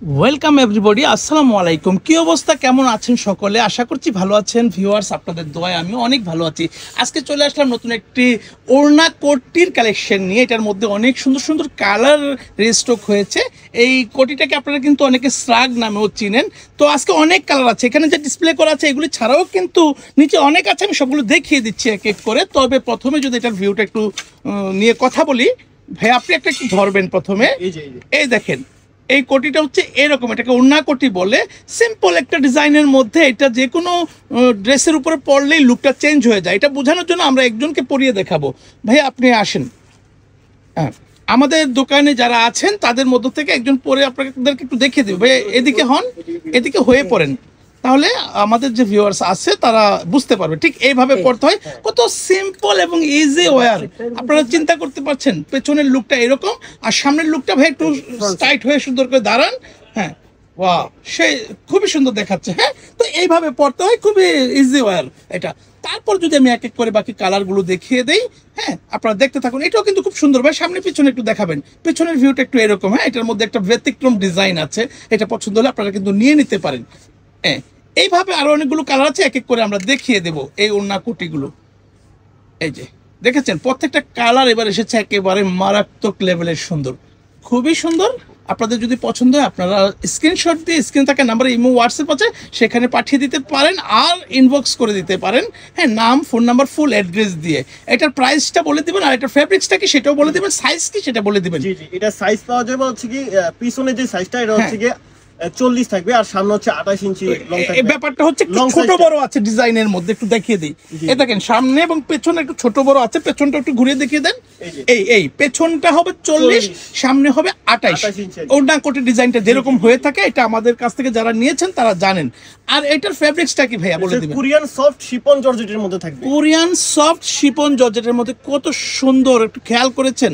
Welcome everybody, আসসালামু আলাইকুম। কি অবস্থা, কেমন আছেন সকলে? আশা করছি ভালো আছেন। ভিউয়ার্স, আপনাদের দোয়ায় আমি অনেক ভালো আছি। আজকে চলে আসলাম নতুন একটি ওড়না কোটির কালেকশন নিয়ে। এটার মধ্যে অনেক সুন্দর সুন্দর কালার রিস্টক হয়েছে। এই কোটিটাকে আপনারা কিন্তু অনেকে স্রাগ নামেও চিনেন। তো আজকে অনেক কালার আছে, এখানে যে ডিসপ্লে করা আছে এগুলি ছাড়াও কিন্তু নিচে অনেক আছে, আমি সবগুলো দেখিয়ে দিচ্ছি এক এক করে। তবে প্রথমে যদি এটার ভিউটা একটু নিয়ে কথা বলি, ভাই আপনি একটু ধরবেন প্রথমে। এই দেখেন, এই কোটিটা হচ্ছে এরকম, এটাকে ওড়না কোটি বলে। সিম্পল একটা ডিজাইনের মধ্যে এটা যে কোনো ড্রেসের উপরে পরলেই লুকটা চেঞ্জ হয়ে যায়। এটা বোঝানোর জন্য আমরা একজনকে পরিয়ে দেখাবো। ভাই আপনি আসেন, হ্যাঁ আমাদের দোকানে যারা আছেন তাদের মধ্য থেকে একজন পরে আপনাদেরকে একটু দেখিয়ে দেবে। ভাই এদিকে হন, এদিকে হয়ে পড়েন, তাহলে আমাদের যে ভিউয়ার্স আছে তারা বুঝতে পারবে ঠিক এইভাবে পড়তে হয়। কত সিম্পল এবং ইজি ওয়্যার, আপনারা চিন্তা করতে পারছেন। পেছনের লুকটা এরকম আর সামনের লুকটা ভাই একটু টাইট হয়ে সুন্দর করে দাঁড়ান। হ্যাঁ, ওয়াও, সে খুবই সুন্দর দেখাচ্ছে। হ্যাঁ, তো এইভাবে পড়তে হয়, খুবই ইজি ওয়্যার এটা। তারপর যদি আমি এক এক করে বাকি কালারগুলো দেখিয়ে দেই, হ্যাঁ আপনারা দেখতে থাকুন। এটাও কিন্তু খুব সুন্দর ভাই, সামনে পিছনে একটু দেখাবেন। পেছনের ভিউটা একটু এরকম। হ্যাঁ, এটার মধ্যে একটা ব্যতিক্রম ডিজাইন আছে, এটা পছন্দ হলে আপনারা কিন্তু নিয়ে নিতে পারেন। হ্যাঁ, এইভাবে আরো অনেকগুলো কালার আছে, এক এক করে আমরা দেখিয়ে দেব এই ওড়না কোটিগুলো। এই যে দেখেছেন, প্রত্যেকটা কালার এবার এসেছে একেবারে মারাত্মক লেভেলের সুন্দর, খুবই সুন্দর। আপনাদের যদি পছন্দ হয় আপনারা স্ক্রিনশট দিয়ে স্ক্রিনে থাকা নাম্বারে ইমো হোয়াটসঅ্যাপ আছে সেখানে পাঠিয়ে দিতে পারেন, আর ইনবক্স করে দিতে পারেন। হ্যাঁ, নাম, ফোন নাম্বার, ফুল অ্যাড্রেস দিয়ে। এটার প্রাইসটা বলে দিবেন, আর এটার ফেব্রিক্সটা কি সেটাও বলে দিবেন, সাইজ কি সেটা বলে দিবেন। জি জি, এটা সাইজ পাওয়া যাবে হচ্ছে কি পিছনে যে সাইজটা এটা হচ্ছে কি 40 থাকবে, আর সামনে হচ্ছে 28 ইঞ্চি লং থাকবে। এই ব্যাপারটা হচ্ছে একটু ছোট বড় আছে ডিজাইনের মধ্যে, একটু দেখিয়ে দিই। এই দেখেন সামনে এবং পেছনে একটু ছোট বড় আছে। পেছনটা একটু ঘুরিয়ে দেখিয়ে দেন। এই পেছনটা হবে 40, সামনে হবে 28। ওড়না কোটির ডিজাইনটা যেরকম হয়ে থাকে এটা আমাদের কাছ থেকে যারা নিয়েছেন তারা জানেন। আর এটার ফেব্রিক্সটা কি ভাইয়া বলে দিবেন। কোরিয়ান সফট শিফন জর্জেটের মধ্যে থাকবে। কোরিয়ান সফট শিফন জর্জেটের মধ্যে কত সুন্দর, একটু খেয়াল করেছেন?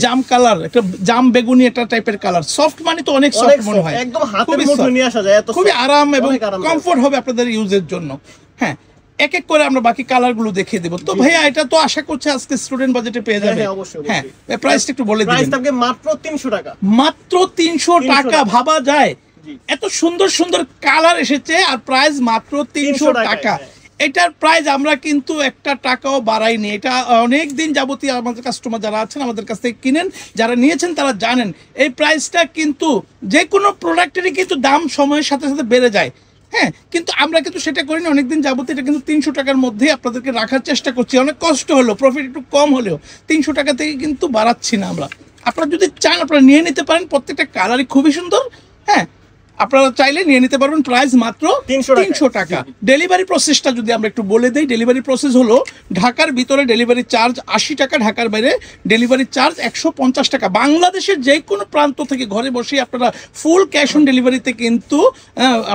জাম কালার, একটা জাম বেগুনি একটা টাইপের কালার। সফট মানে তো অনেক সফট মনে হয়, একদম হাতের মুঠোয় নিয়ে আসা যায়, এত খুবই আরাম এবং কমফোর্ট হবে আপনাদের ইউজের জন্য। হ্যাঁ, এক এক করে আমরা বাকি কালারগুলো দেখিয়ে দেব। তো ভাইয়া এটা তো আশা করছি আজকে স্টুডেন্ট বাজেটে পেয়ে যাবে। হ্যাঁ, প্রাইসটা একটু বলে দিবেন। প্রাইস থাকবে মাত্র 300 টাকা। মাত্র 300 টাকা, ভাবা যায়? এত সুন্দর সুন্দর কালার এসেছে আর প্রাইস মাত্র 300 টাকা। এটার প্রাইস আমরা কিন্তু একটা টাকাও বাড়াইনি। এটা অনেক দিন যাবতীয় আমাদের কাস্টমার যারা আছেন আমাদের কাছ থেকে কিনেন, যারা নিয়েছেন তারা জানেন এই প্রাইসটা কিন্তু যে কোনো প্রোডাক্টেরই কিন্তু দাম সময়ের সাথে সাথে বেড়ে যায়। হ্যাঁ, কিন্তু আমরা কিন্তু সেটা করি না। অনেকদিন যাবতীয় এটা কিন্তু 300 টাকার মধ্যেই আপনাদেরকে রাখার চেষ্টা করছি। অনেক কষ্ট হলো, প্রফিট একটু কম হলেও 300 টাকা থেকে কিন্তু বাড়াচ্ছি না আমরা। আপনারা যদি চান আপনারা নিয়ে নিতে পারেন, প্রত্যেকটা কালারই খুবই সুন্দর। হ্যাঁ, আপনারা চাইলে নিয়ে নিতে পারবেন। প্রাইস মাত্র 300 টাকা। ডেলিভারি প্রসেসটা যদি আমরা একটু বলে দিই, ডেলিভারি প্রসেস হলো ঢাকার ভিতরে ডেলিভারি চার্জ 80 টাকা, ঢাকার বাইরে ডেলিভারি চার্জ 150 টাকা। বাংলাদেশের যে কোনো প্রান্ত থেকে ঘরে বসে আপনারা ফুল ক্যাশ অন ডেলিভারিতে কিন্তু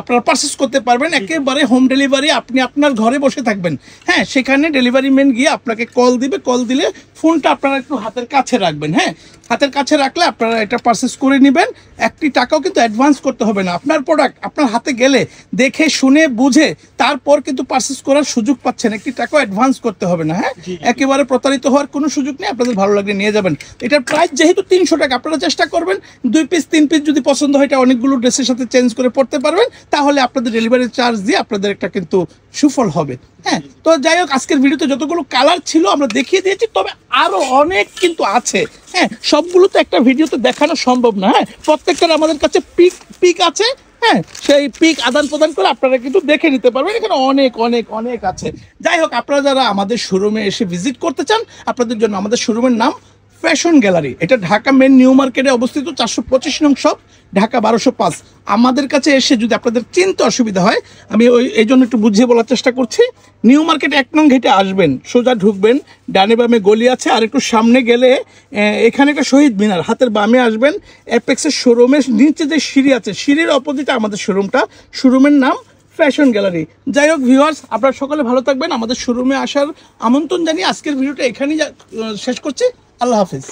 আপনারা পারচেস করতে পারবেন। একেবারে হোম ডেলিভারি, আপনি আপনার ঘরে বসে থাকবেন। হ্যাঁ, সেখানে ডেলিভারি ম্যান গিয়ে আপনাকে কল দিবে, কল দিলে ফোনটা আপনারা একটু হাতের কাছে রাখবেন। হ্যাঁ, হাতের কাছে রাখলে আপনারা এটা পারচেস করে নেবেন। একটি টাকাও কিন্তু অ্যাডভান্স করতে হবে না। আপনার প্রোডাক্ট আপনার হাতে গেলে দেখে শুনে বুঝে তারপর কিন্তু পারচেস করার সুযোগ পাচ্ছেন, একটি টাকাও অ্যাডভান্স করতে হবে না। হ্যাঁ, একেবারে প্রতারিত হওয়ার কোনো সুযোগ নেই। আপনাদের ভালো লাগলে নিয়ে যাবেন। এটার প্রাইস যেহেতু 300 টাকা, আপনারা চেষ্টা করবেন 2 পিস 3 পিস যদি পছন্দ হয় এটা অনেকগুলো ড্রেসের সাথে চেঞ্জ করে পড়তে পারবেন, তাহলে আপনাদের ডেলিভারি চার্জ দিয়ে আপনাদের একটা কিন্তু সুফল হবে। হ্যাঁ, তো যাই হোক, আজকের ভিডিওতে যতগুলো কালার ছিল আমরা দেখিয়ে দিয়েছি, তবে আরো অনেক কিন্তু আছে। হ্যাঁ, সবগুলো তো একটা ভিডিওতে দেখানো সম্ভব না। হ্যাঁ, প্রত্যেকটার আমাদের কাছে পিক আছে। হ্যাঁ, সেই পিক আদান প্রদান করে আপনারা কিন্তু দেখে নিতে পারবেন। এখানে অনেক অনেক অনেক আছে। যাই হোক, আপনারা যারা আমাদের শোরুমে এসে ভিজিট করতে চান, আপনাদের জন্য আমাদের শোরুমের নাম ফ্যাশন গ্যালারি। এটা ঢাকা মেন নিউ মার্কেটে অবস্থিত, 425 নং শপ, ঢাকা 1205। আমাদের কাছে এসে যদি আপনাদের চিনতে অসুবিধা হয়, আমি এই জন্য একটু বুঝিয়ে বলার চেষ্টা করছি। নিউ মার্কেট 1 নং গেটে আসবেন, সোজা ঢুকবেন, ডানে বামে গলি আছে, আর একটু সামনে গেলে এখানে একটা শহীদ মিনার, হাতের বামে আসবেন। অ্যাপেক্সের শোরুমের নিচে যে সিঁড়ি আছে, সিঁড়ির অপোজিটে আমাদের শোরুমটা। শোরুমের নাম ফ্যাশন গ্যালারি। যাই হোক ভিউয়ার্স, আপনারা সকলে ভালো থাকবেন। আমাদের শোরুমে আসার আমন্ত্রণ জানিয়ে আজকের ভিডিওটা এখানেই শেষ করছি। আল্লাহ হাফিজ।